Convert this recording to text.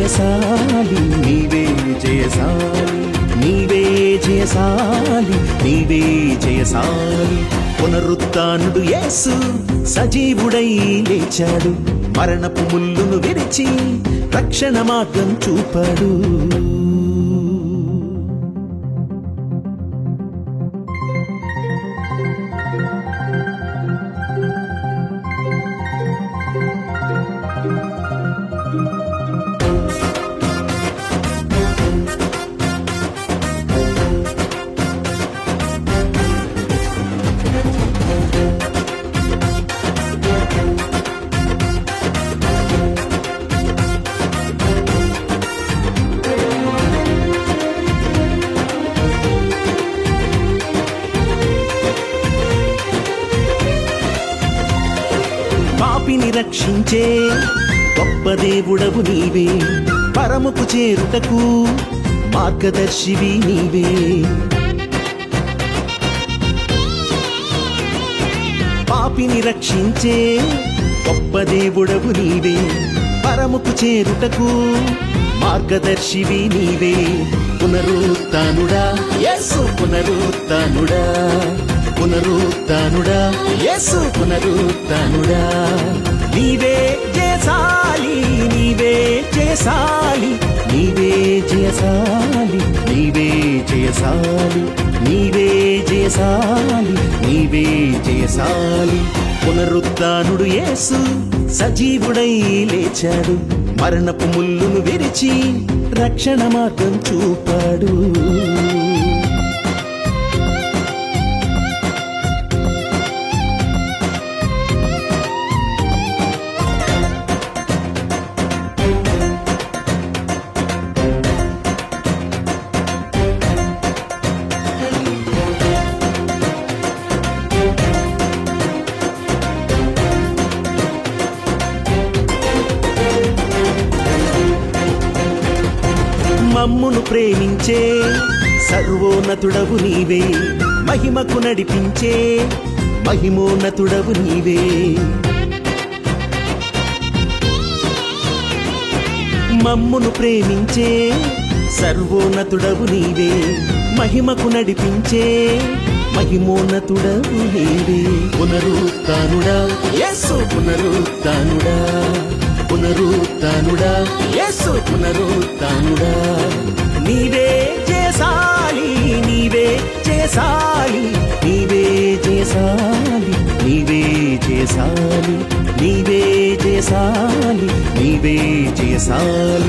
జయశాలి, నీవే జయశాలి, నీవే జయశాలి, నీవే జయశాలి. పునరుత్థానుడు యేసు సజీవుడై లేచాడు, మరణపు ముల్లును విరిచి రక్షణ మార్గం చూపాడు. పాపిని రక్షించే గొప్ప దేవుడవు నీవే, పరముకు చేరుటకు మార్గదర్శివి నీవే. పాపిని రక్షించే గొప్ప దేవుడవు నీవే, పరముకు చేరుటకు మార్గదర్శివి నీవే. పునరుత్థానుడా యేసు, పునరుత్థానుడా, పునరుత్థానుడా యేసు, పునరుత్థానుడా. నీవే జయశాలి, నీవే జయశాలి, నీవే జయశాలి, నీవే జయశాలి, నీవే జయశాలి, నీవే జయశాలి. పునరుత్థానుడు యేసు సజీవుడై లేచాడు, మరణపు ముల్లును విరిచి రక్షణ మార్గం చూపాడు. మమ్మును ప్రేమించే సర్వోన్నతుడవు నీవే, మహిమకు నడిపించే మహిమోన్నతుడవు నీవే. మమ్మును ప్రేమించే సర్వోన్నతుడవు నీవే, మహిమకు నడిపించే మహిమోన్నతుడవు నీవే. పునరుత్థానుడా యేసు, పునరుత్థానుడా, పునరుత్థానుడా యేసు, పునరుత్థానుడా. నీవే జయశాలి, నీవే జయశాలి, నీవే జయశాలి, నీవే జయశాలి, నీవే జయశాలి, నీవే జయశాలి.